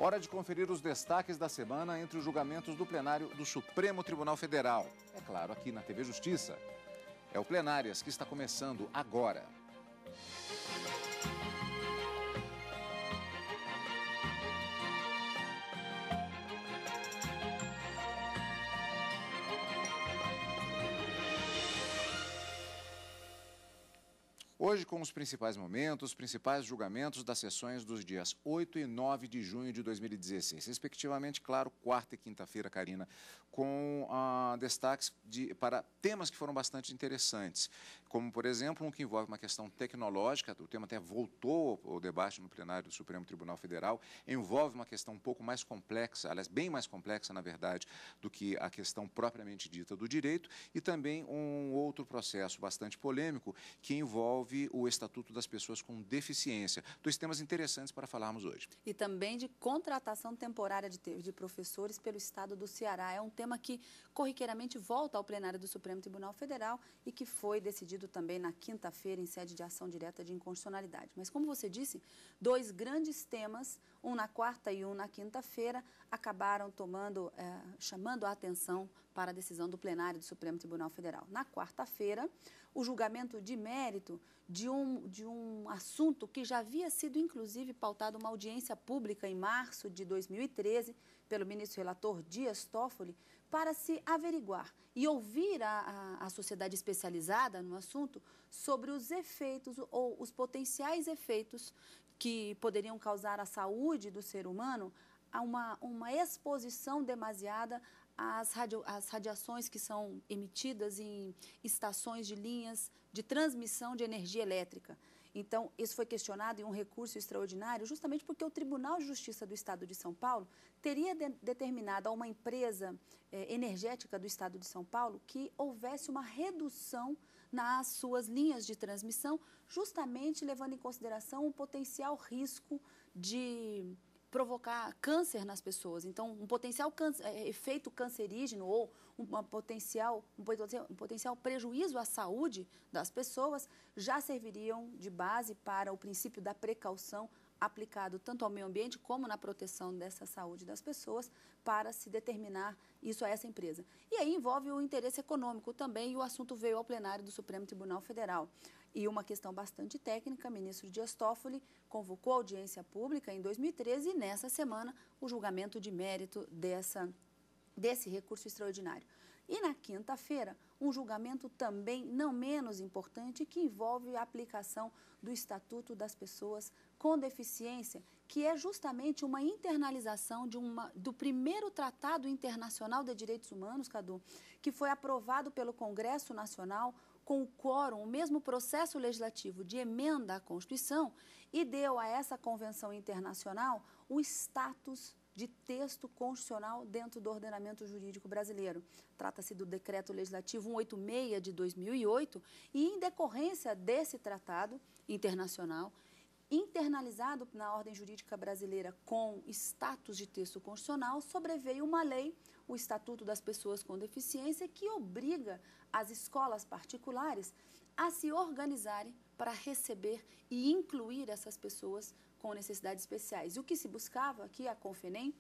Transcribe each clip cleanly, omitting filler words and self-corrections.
Hora de conferir os destaques da semana entre os julgamentos do plenário do Supremo Tribunal Federal. É claro, aqui na TV Justiça. É o Plenárias que está começando agora. Hoje, com os principais momentos, os principais julgamentos das sessões dos dias 8 e 9 de junho de 2016, respectivamente, claro, quarta e quinta-feira, Karina, com destaques para temas que foram bastante interessantes, como, por exemplo, um que envolve uma questão tecnológica, o tema até voltou ao debate no plenário do Supremo Tribunal Federal, envolve uma questão um pouco mais complexa, aliás, bem mais complexa, na verdade, do que a questão propriamente dita do direito, e também um outro processo bastante polêmico que envolve o Estatuto das Pessoas com Deficiência. Dois temas interessantes para falarmos hoje. E também de contratação temporária de professores pelo Estado do Ceará. É um tema que corriqueiramente volta ao plenário do Supremo Tribunal Federal e que foi decidido também na quinta-feira em sede de ação direta de inconstitucionalidade. Mas, como você disse, dois grandes temas, um na quarta e um na quinta-feira, acabaram chamando a atenção para a decisão do plenário do Supremo Tribunal Federal. Na quarta-feira, o julgamento de mérito de um assunto que já havia sido, inclusive, pautado uma audiência pública em março de 2013 pelo ministro relator Dias Toffoli para se averiguar e ouvir a sociedade especializada no assunto sobre os efeitos ou os potenciais efeitos que poderiam causar à saúde do ser humano a uma exposição demasiada às radiações que são emitidas em estações de linhas de transmissão de energia elétrica. Então, isso foi questionado em um recurso extraordinário, justamente porque o Tribunal de Justiça do Estado de São Paulo teria determinado a uma empresa energética do Estado de São Paulo que houvesse uma redução nas suas linhas de transmissão, justamente levando em consideração o potencial risco de provocar câncer nas pessoas. Então, um potencial efeito cancerígeno ou um potencial prejuízo à saúde das pessoas já serviriam de base para o princípio da precaução aplicado tanto ao meio ambiente como na proteção dessa saúde das pessoas para se determinar isso a essa empresa. E aí envolve o interesse econômico também e o assunto veio ao plenário do Supremo Tribunal Federal. E uma questão bastante técnica, o ministro Dias Toffoli convocou a audiência pública em 2013 e nessa semana o julgamento de mérito desse recurso extraordinário. E na quinta-feira, um julgamento também não menos importante que envolve a aplicação do Estatuto das Pessoas com Deficiência, que é justamente uma internalização do primeiro Tratado Internacional de Direitos Humanos, Cadu, que foi aprovado pelo Congresso Nacional com o quórum, o mesmo processo legislativo de emenda à Constituição e deu a essa convenção internacional o status de texto constitucional dentro do ordenamento jurídico brasileiro. Trata-se do Decreto Legislativo 186 de 2008 e, em decorrência desse tratado internacional, internalizado na ordem jurídica brasileira com status de texto constitucional, sobreveio uma lei, o Estatuto das Pessoas com Deficiência, que obriga as escolas particulares a se organizarem para receber e incluir essas pessoas com necessidades especiais. E o que se buscava aqui, a Confenem,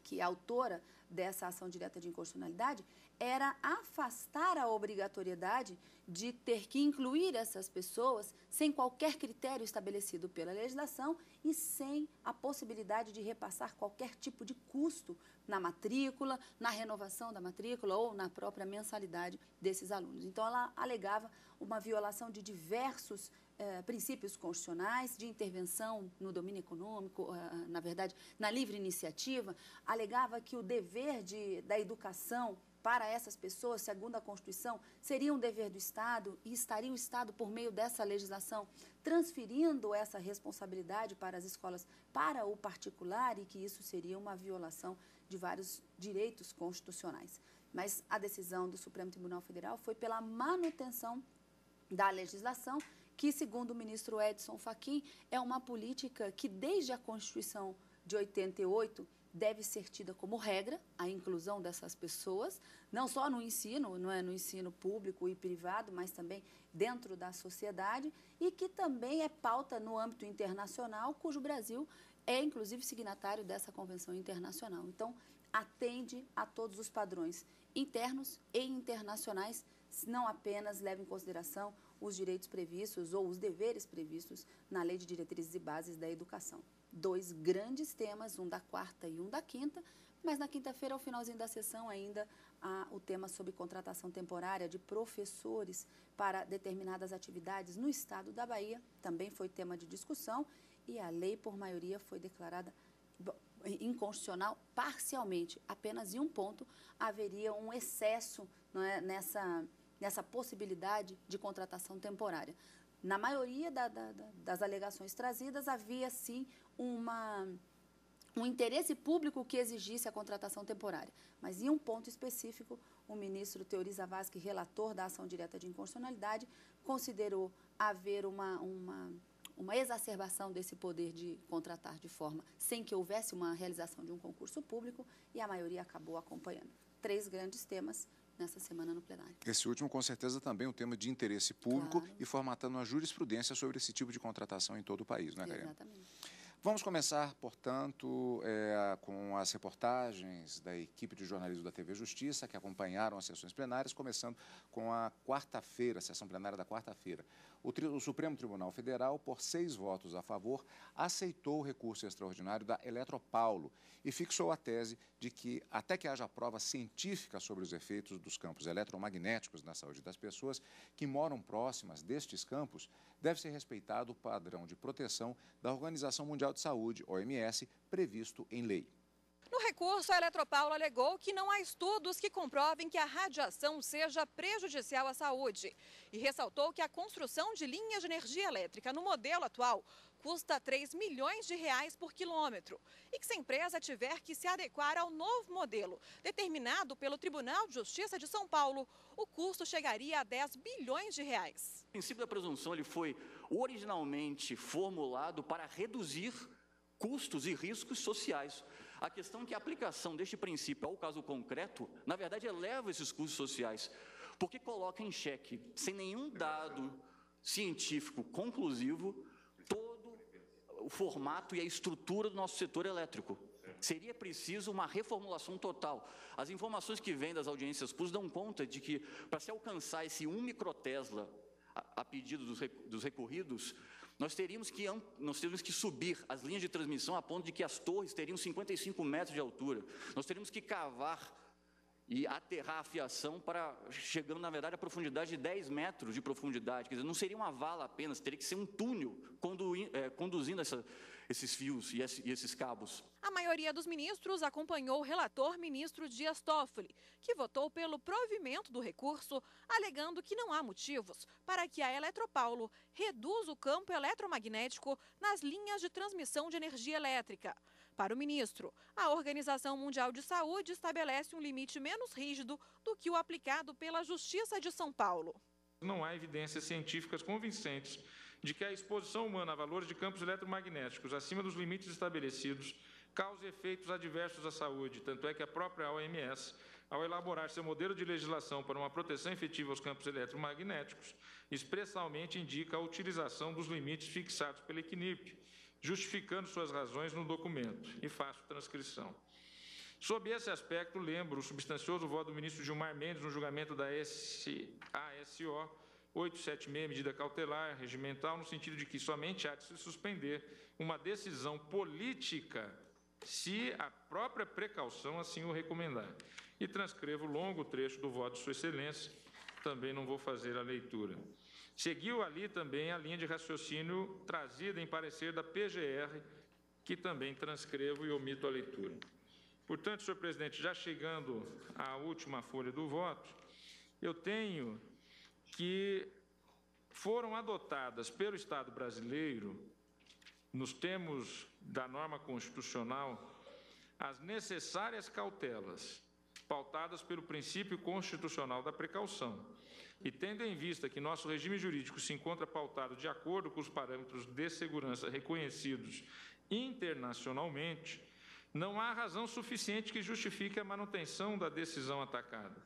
que é autora dessa ação direta de inconstitucionalidade, era afastar a obrigatoriedade de ter que incluir essas pessoas sem qualquer critério estabelecido pela legislação e sem a possibilidade de repassar qualquer tipo de custo na matrícula, na renovação da matrícula ou na própria mensalidade desses alunos. Então, ela alegava uma violação de diversos princípios constitucionais, de intervenção no domínio econômico, na verdade, na livre iniciativa, alegava que o dever da educação para essas pessoas, segundo a Constituição, seria um dever do Estado e estaria o Estado, por meio dessa legislação, transferindo essa responsabilidade para as escolas, para o particular e que isso seria uma violação de vários direitos constitucionais. Mas a decisão do Supremo Tribunal Federal foi pela manutenção da legislação que, segundo o ministro Edson Fachin, é uma política que, desde a Constituição de 88, deve ser tida como regra, a inclusão dessas pessoas, não só no ensino, não é no ensino público e privado, mas também dentro da sociedade, e que também é pauta no âmbito internacional, cujo Brasil é inclusive signatário dessa convenção internacional. Então, atende a todos os padrões internos e internacionais, não apenas leva em consideração os direitos previstos ou os deveres previstos na Lei de Diretrizes e Bases da Educação. 2 grandes temas, um da quarta e um da quinta, mas na quinta-feira, ao finalzinho da sessão, ainda há o tema sobre contratação temporária de professores para determinadas atividades no estado da Bahia, também foi tema de discussão, e a lei, por maioria, foi declarada inconstitucional parcialmente. Apenas em um ponto haveria um excesso, não é, nessa possibilidade de contratação temporária. Na maioria das alegações trazidas, havia, sim, um interesse público que exigisse a contratação temporária. Mas, em um ponto específico, o ministro Teori Zavascki, relator da ação direta de inconstitucionalidade, considerou haver uma exacerbação desse poder de contratar de forma sem que houvesse uma realização de um concurso público, e a maioria acabou acompanhando. 3 grandes temas nessa semana no plenário. Esse último, com certeza, também é um tema de interesse público, claro, e formatando uma jurisprudência sobre esse tipo de contratação em todo o país, não é, Karina? Exatamente. Vamos começar, portanto, com as reportagens da equipe de jornalismo da TV Justiça, que acompanharam as sessões plenárias, começando com a quarta-feira, a sessão plenária da quarta-feira. O Supremo Tribunal Federal, por 6 votos a favor, aceitou o recurso extraordinário da Eletropaulo e fixou a tese de que, até que haja prova científica sobre os efeitos dos campos eletromagnéticos na saúde das pessoas que moram próximas destes campos, deve ser respeitado o padrão de proteção da Organização Mundial de Saúde, OMS, previsto em lei. No recurso, a Eletropaulo alegou que não há estudos que comprovem que a radiação seja prejudicial à saúde e ressaltou que a construção de linhas de energia elétrica no modelo atual custa 3 milhões de reais por quilômetro e que se a empresa tiver que se adequar ao novo modelo determinado pelo Tribunal de Justiça de São Paulo, o custo chegaria a 10 bilhões de reais. O princípio da presunção ele foi originalmente formulado para reduzir custos e riscos sociais. A questão é que a aplicação deste princípio ao caso concreto, na verdade, eleva esses custos sociais, porque coloca em xeque, sem nenhum dado científico conclusivo, todo o formato e a estrutura do nosso setor elétrico. Seria preciso uma reformulação total. As informações que vêm das audiências públicas dão conta de que, para se alcançar esse 1 microtesla a pedido dos recorridos, nós teríamos que subir as linhas de transmissão a ponto de que as torres teriam 55 metros de altura. Nós teríamos que cavar e aterrar a fiação para, chegando, na verdade, a profundidade de 10 metros de profundidade. Quer dizer, não seria uma vala apenas, teria que ser um túnel conduzindo esses fios e esses cabos. A maioria dos ministros acompanhou o relator ministro Dias Toffoli, que votou pelo provimento do recurso, alegando que não há motivos para que a Eletropaulo reduza o campo eletromagnético nas linhas de transmissão de energia elétrica. Para o ministro, a Organização Mundial de Saúde estabelece um limite menos rígido do que o aplicado pela Justiça de São Paulo. Não há evidências científicas convincentes de que a exposição humana a valores de campos eletromagnéticos acima dos limites estabelecidos cause efeitos adversos à saúde, tanto é que a própria OMS, ao elaborar seu modelo de legislação para uma proteção efetiva aos campos eletromagnéticos, expressamente indica a utilização dos limites fixados pela CNIP, justificando suas razões no documento, e faço transcrição. Sob esse aspecto, lembro o substancioso voto do ministro Gilmar Mendes no julgamento da ASO 876, medida cautelar regimental, no sentido de que somente há de se suspender uma decisão política se a própria precaução assim o recomendar. E transcrevo longo trecho do voto de Sua Excelência, também não vou fazer a leitura. Seguiu ali também a linha de raciocínio trazida em parecer da PGR, que também transcrevo e omito a leitura. Portanto, senhor presidente, já chegando à última folha do voto, eu tenho que foram adotadas pelo Estado brasileiro, nos termos da norma constitucional, as necessárias cautelas, pautadas pelo princípio constitucional da precaução, e tendo em vista que nosso regime jurídico se encontra pautado de acordo com os parâmetros de segurança reconhecidos internacionalmente, não há razão suficiente que justifique a manutenção da decisão atacada.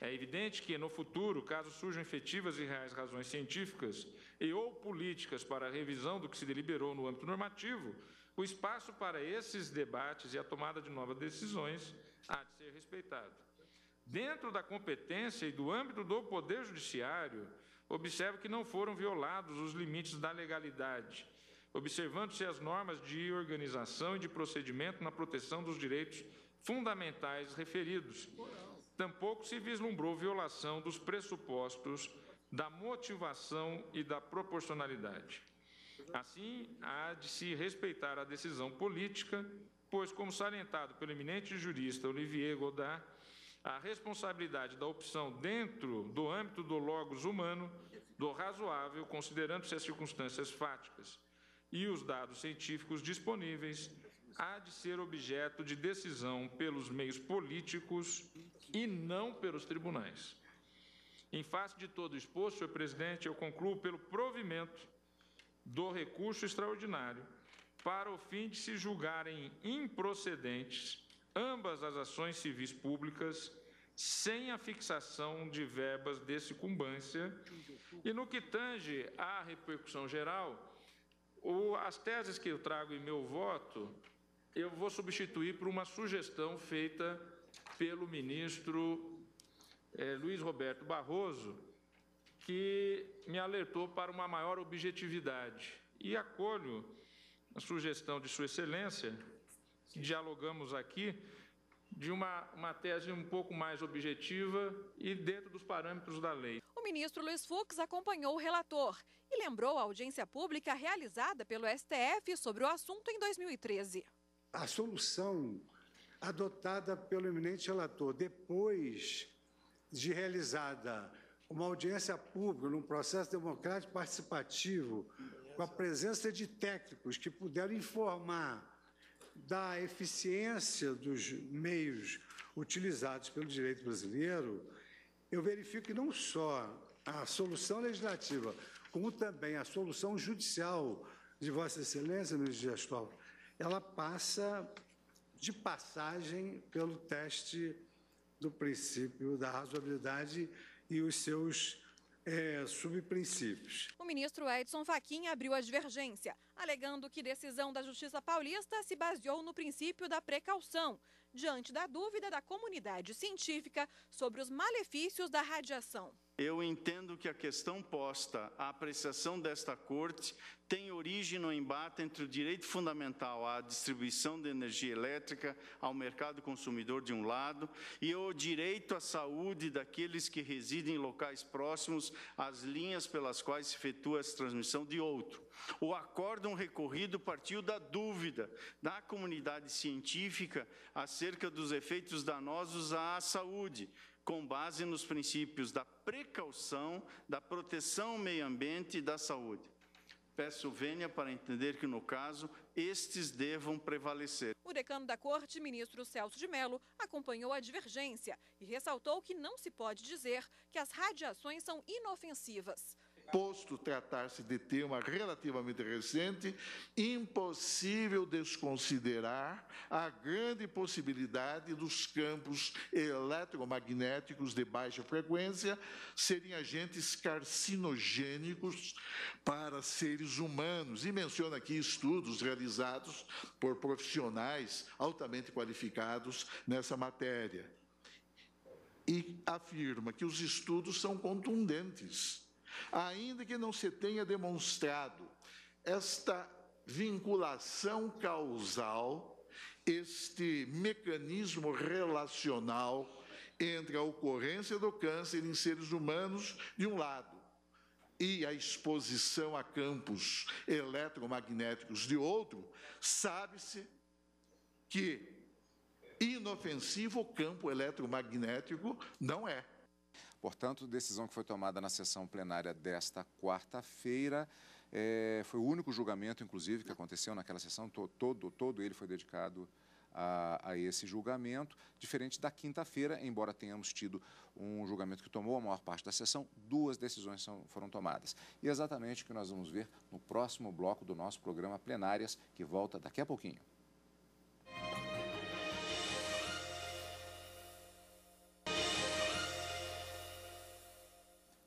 É evidente que, no futuro, caso surjam efetivas e reais razões científicas e ou políticas para a revisão do que se deliberou no âmbito normativo, o espaço para esses debates e a tomada de novas decisões há de ser respeitado. Dentro da competência e do âmbito do Poder Judiciário, observo que não foram violados os limites da legalidade, observando-se as normas de organização e de procedimento na proteção dos direitos fundamentais referidos. Tampouco se vislumbrou violação dos pressupostos da motivação e da proporcionalidade. Assim, há de se respeitar a decisão política, pois, como salientado pelo eminente jurista Olivier Godard, a responsabilidade da opção dentro do âmbito do logos humano, do razoável, considerando-se as circunstâncias fáticas e os dados científicos disponíveis, há de ser objeto de decisão pelos meios políticos e não pelos tribunais. Em face de todo o exposto, senhor presidente, eu concluo pelo provimento do recurso extraordinário para o fim de se julgarem improcedentes ambas as ações civis públicas sem a fixação de verbas de sucumbância. E no que tange à repercussão geral, as teses que eu trago em meu voto, eu vou substituir por uma sugestão feita pelo ministro Luiz Roberto Barroso, que me alertou para uma maior objetividade. E acolho a sugestão de Sua Excelência, que dialogamos aqui, de uma tese um pouco mais objetiva e dentro dos parâmetros da lei. O ministro Luiz Fux acompanhou o relator e lembrou a audiência pública realizada pelo STF sobre o assunto em 2013. A solução adotada pelo eminente relator, depois de realizada uma audiência pública num processo democrático participativo, com a presença de técnicos que puderam informar da eficiência dos meios utilizados pelo direito brasileiro, eu verifico que não só a solução legislativa, como também a solução judicial de Vossa Excelência, ministro Dias Toffoli, ela passa de passagem pelo teste do princípio da razoabilidade e os seus subprincípios. O ministro Edson Fachin abriu a divergência, alegando que decisão da Justiça Paulista se baseou no princípio da precaução, diante da dúvida da comunidade científica sobre os malefícios da radiação. Eu entendo que a questão posta à apreciação desta Corte tem origem no embate entre o direito fundamental à distribuição de energia elétrica ao mercado consumidor de um lado e o direito à saúde daqueles que residem em locais próximos às linhas pelas quais se efetua essa transmissão de outro. O acórdão recorrido partiu da dúvida da comunidade científica acerca dos efeitos danosos à saúde, com base nos princípios da precaução, da proteção ao meio ambiente e da saúde. Peço vênia para entender que, no caso, estes devam prevalecer. O decano da Corte, ministro Celso de Mello, acompanhou a divergência e ressaltou que não se pode dizer que as radiações são inofensivas. Posto tratar-se de tema relativamente recente, impossível desconsiderar a grande possibilidade dos campos eletromagnéticos de baixa frequência serem agentes carcinogênicos para seres humanos. E menciona aqui estudos realizados por profissionais altamente qualificados nessa matéria. E afirma que os estudos são contundentes. Ainda que não se tenha demonstrado esta vinculação causal, este mecanismo relacional entre a ocorrência do câncer em seres humanos, de um lado, e a exposição a campos eletromagnéticos, de outro, sabe-se que inofensivo o campo eletromagnético não é. Portanto, decisão que foi tomada na sessão plenária desta quarta-feira, foi o único julgamento, inclusive, que aconteceu naquela sessão, todo ele foi dedicado a esse julgamento, diferente da quinta-feira, embora tenhamos tido um julgamento que tomou a maior parte da sessão, duas decisões foram tomadas. E é exatamente o que nós vamos ver no próximo bloco do nosso programa Plenárias, que volta daqui a pouquinho.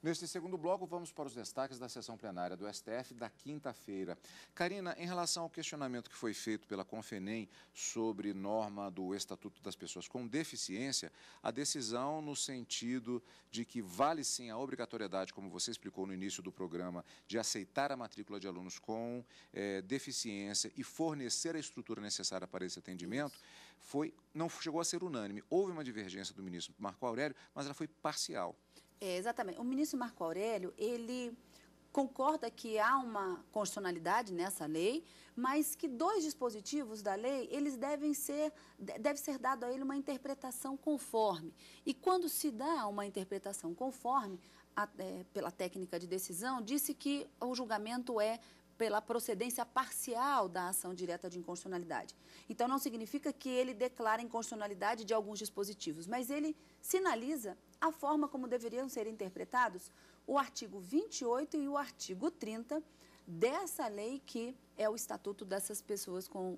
Neste segundo bloco, vamos para os destaques da sessão plenária do STF da quinta-feira. Karina, em relação ao questionamento que foi feito pela Confenem sobre norma do Estatuto das Pessoas com Deficiência, a decisão no sentido de que vale sim a obrigatoriedade, como você explicou no início do programa, de aceitar a matrícula de alunos com deficiência e fornecer a estrutura necessária para esse atendimento, não chegou a ser unânime. Houve uma divergência do ministro Marco Aurélio, mas ela foi parcial. Exatamente. O ministro Marco Aurélio, ele concorda que há uma constitucionalidade nessa lei, mas que 2 dispositivos da lei, eles deve ser dado a ele uma interpretação conforme. E quando se dá uma interpretação conforme, pela técnica de decisão, disse que o julgamento é pela procedência parcial da ação direta de inconstitucionalidade. Então, não significa que ele declara a inconstitucionalidade de alguns dispositivos, mas ele sinaliza a forma como deveriam ser interpretados o artigo 28 e o artigo 30 dessa lei que é o Estatuto dessas pessoas com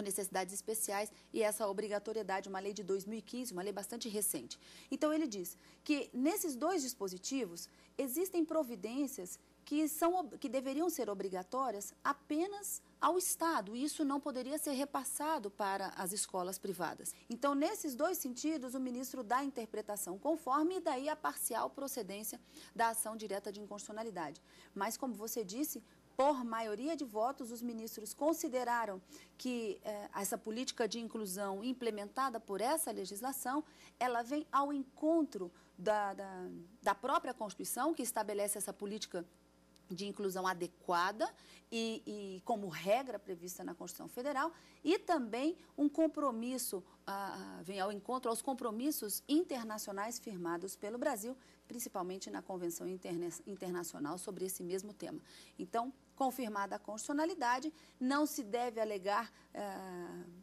necessidades especiais e essa obrigatoriedade, uma lei de 2015, uma lei bastante recente. Então, ele diz que nesses 2 dispositivos existem providências que deveriam ser obrigatórias apenas ao Estado, e isso não poderia ser repassado para as escolas privadas. Então, nesses 2 sentidos, o ministro dá a interpretação conforme e daí a parcial procedência da ação direta de inconstitucionalidade. Mas, como você disse, por maioria de votos, os ministros consideraram que essa política de inclusão implementada por essa legislação, ela vem ao encontro da própria Constituição, que estabelece essa política de inclusão adequada e como regra prevista na Constituição Federal, e também um compromisso, vem ao encontro aos compromissos internacionais firmados pelo Brasil, principalmente na Convenção Internacional sobre esse mesmo tema. Então, confirmada a constitucionalidade, não se deve alegar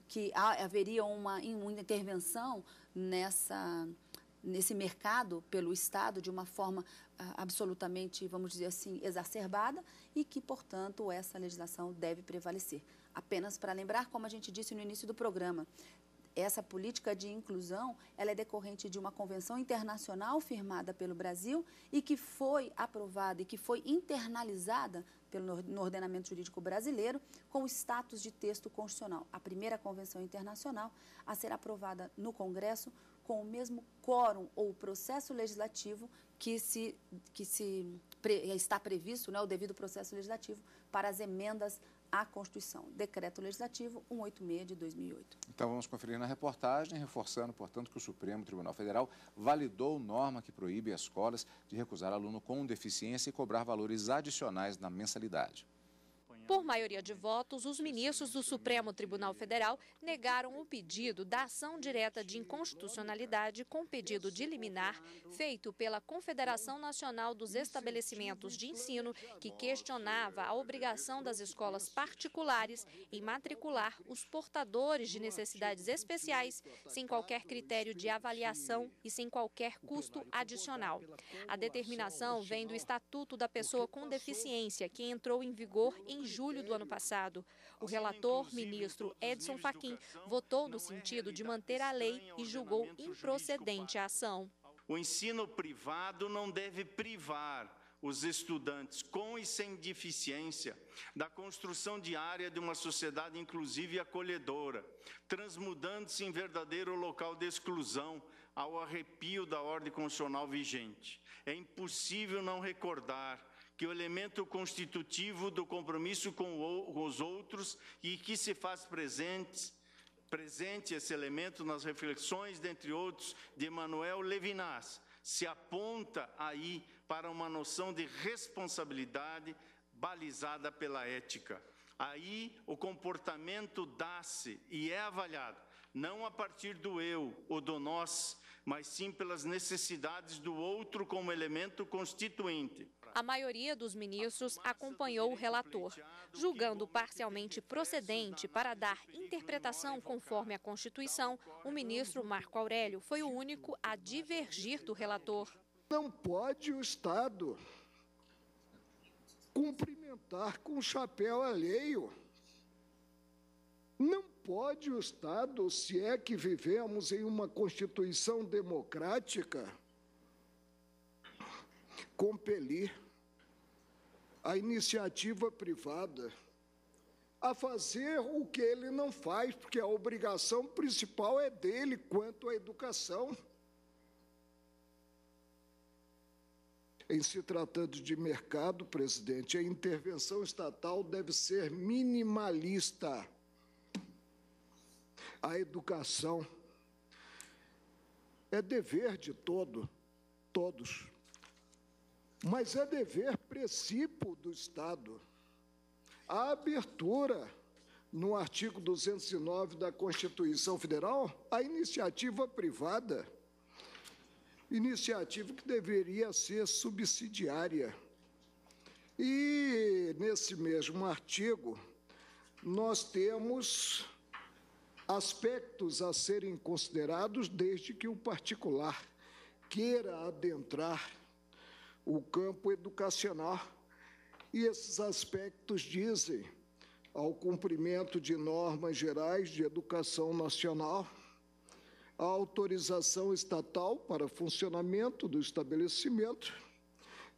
que haveria uma intervenção nesse mercado pelo Estado de uma forma absolutamente, vamos dizer assim, exacerbada e que, portanto, essa legislação deve prevalecer. Apenas para lembrar, como a gente disse no início do programa, essa política de inclusão, ela é decorrente de uma convenção internacional firmada pelo Brasil e que foi aprovada e que foi internalizada no ordenamento jurídico brasileiro com o status de texto constitucional. A primeira convenção internacional a ser aprovada no Congresso com o mesmo quórum ou processo legislativo que está previsto, o devido processo legislativo para as emendas à Constituição. Decreto Legislativo 186 de 2008. Então, vamos conferir na reportagem, reforçando, portanto, que o Supremo Tribunal Federal validou norma que proíbe as escolas de recusar aluno com deficiência e cobrar valores adicionais na mensalidade. Por maioria de votos, os ministros do Supremo Tribunal Federal negaram o pedido da ação direta de inconstitucionalidade com pedido de liminar feito pela Confederação Nacional dos Estabelecimentos de Ensino, que questionava a obrigação das escolas particulares em matricular os portadores de necessidades especiais sem qualquer critério de avaliação e sem qualquer custo adicional. A determinação vem do Estatuto da Pessoa com Deficiência, que entrou em vigor em julho do ano passado. O relator, ministro Edson Fachin, votou no sentido de manter a lei e julgou improcedente a ação. O ensino privado não deve privar os estudantes com e sem deficiência da construção diária de uma sociedade inclusiva e acolhedora, transmudando-se em verdadeiro local de exclusão ao arrepio da ordem constitucional vigente. É impossível não recordar que o elemento constitutivo do compromisso com os outros e que se faz presente esse elemento nas reflexões, dentre outros, de Emmanuel Levinas, se aponta aí para uma noção de responsabilidade balizada pela ética. Aí o comportamento dá-se e é avaliado, não a partir do eu ou do nós, mas sim pelas necessidades do outro como elemento constituinte. A maioria dos ministros acompanhou o relator, julgando parcialmente procedente para dar interpretação conforme a Constituição. O ministro Marco Aurélio foi o único a divergir do relator. Não pode o Estado cumprimentar com o chapéu alheio. Não pode o Estado, se é que vivemos em uma Constituição democrática, compelir a iniciativa privada a fazer o que ele não faz, porque a obrigação principal é dele quanto à educação. Em se tratando de mercado, presidente, a intervenção estatal deve ser minimalista. A educação é dever de todos, mas é dever princípio do Estado. A abertura, no artigo 209 da Constituição Federal, à iniciativa privada, iniciativa que deveria ser subsidiária. E, nesse mesmo artigo, nós temos aspectos a serem considerados desde que o particular queira adentrar o campo educacional. E esses aspectos dizem ao cumprimento de normas gerais de educação nacional, a autorização estatal para funcionamento do estabelecimento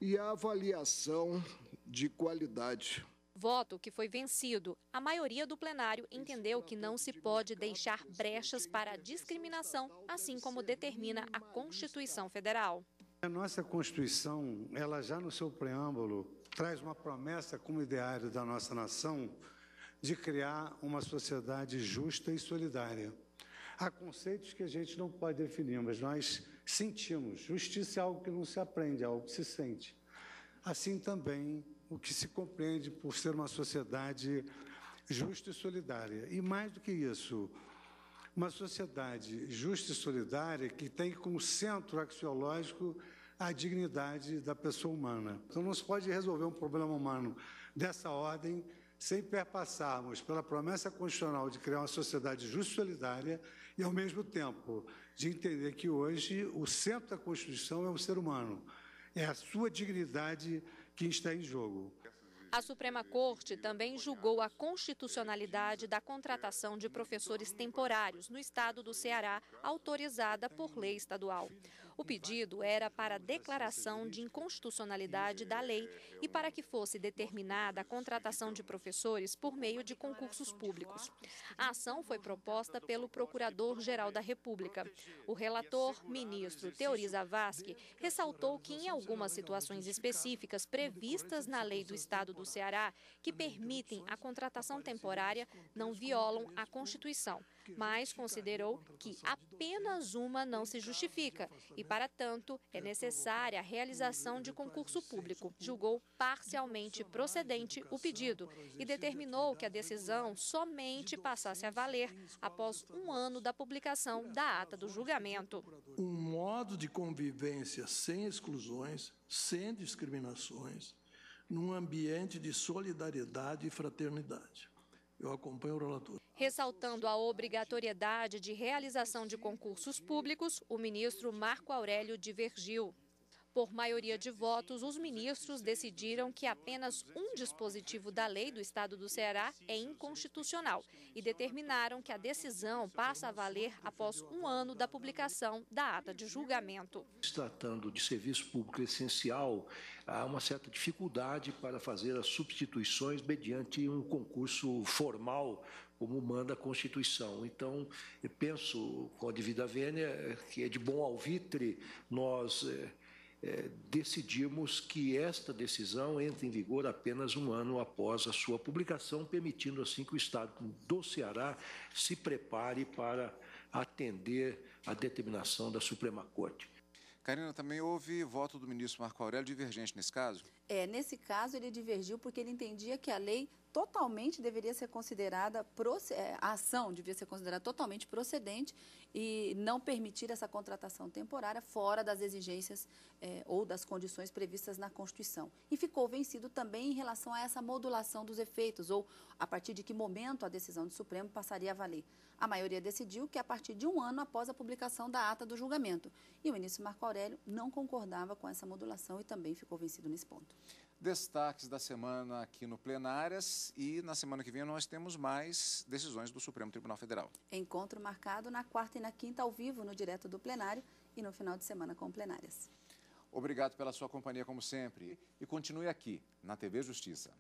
e a avaliação de qualidade. Voto que foi vencido. A maioria do plenário entendeu que não se pode deixar brechas para a discriminação, assim como determina a Constituição Federal. A nossa Constituição, ela já no seu preâmbulo, traz uma promessa como ideário da nossa nação de criar uma sociedade justa e solidária. Há conceitos que a gente não pode definir, mas nós sentimos. Justiça é algo que não se aprende, é algo que se sente. Assim também o que se compreende por ser uma sociedade justa e solidária. E mais do que isso, uma sociedade justa e solidária que tem como centro axiológico a dignidade da pessoa humana. Então não se pode resolver um problema humano dessa ordem sem perpassarmos pela promessa constitucional de criar uma sociedade justa e solidária e, ao mesmo tempo, de entender que hoje o centro da Constituição é o ser humano. É a sua dignidade que está em jogo. A Suprema Corte também julgou a constitucionalidade da contratação de professores temporários no estado do Ceará, autorizada por lei estadual. O pedido era para declaração de inconstitucionalidade da lei e para que fosse determinada a contratação de professores por meio de concursos públicos. A ação foi proposta pelo Procurador-Geral da República. O relator, ministro Teori Zavascki, ressaltou que em algumas situações específicas previstas na lei do estado do Ceará, que permitem a contratação temporária, não violam a Constituição, mas considerou que apenas uma não se justifica e, para tanto, é necessária a realização de concurso público. Julgou parcialmente procedente o pedido e determinou que a decisão somente passasse a valer após um ano da publicação da ata do julgamento. Um modo de convivência sem exclusões, sem discriminações, num ambiente de solidariedade e fraternidade. Eu acompanho o relator. Ressaltando a obrigatoriedade de realização de concursos públicos, o ministro Marco Aurélio divergiu. Por maioria de votos, os ministros decidiram que apenas um dispositivo da lei do estado do Ceará é inconstitucional e determinaram que a decisão passa a valer após um ano da publicação da ata de julgamento. Se tratando de serviço público essencial, há uma certa dificuldade para fazer as substituições mediante um concurso formal, como manda a Constituição. Então, eu penso, com a devida vênia, que é de bom alvitre nós decidimos que esta decisão entre em vigor apenas um ano após a sua publicação, permitindo assim que o Estado do Ceará se prepare para atender a determinação da Suprema Corte. Karina, também houve voto do ministro Marco Aurélio divergente nesse caso? Nesse caso ele divergiu porque ele entendia que a lei totalmente deveria ser considerada, a ação devia ser considerada totalmente procedente e não permitir essa contratação temporária fora das exigências ou das condições previstas na Constituição. E ficou vencido também em relação a essa modulação dos efeitos, ou a partir de que momento a decisão do Supremo passaria a valer. A maioria decidiu que a partir de um ano após a publicação da ata do julgamento. E o ministro Marco Aurélio não concordava com essa modulação e também ficou vencido nesse ponto. Destaques da semana aqui no Plenárias e na semana que vem nós temos mais decisões do Supremo Tribunal Federal. Encontro marcado na quarta e na quinta ao vivo no Direto do Plenário e no final de semana com Plenárias. Obrigado pela sua companhia, como sempre. E continue aqui, na TV Justiça.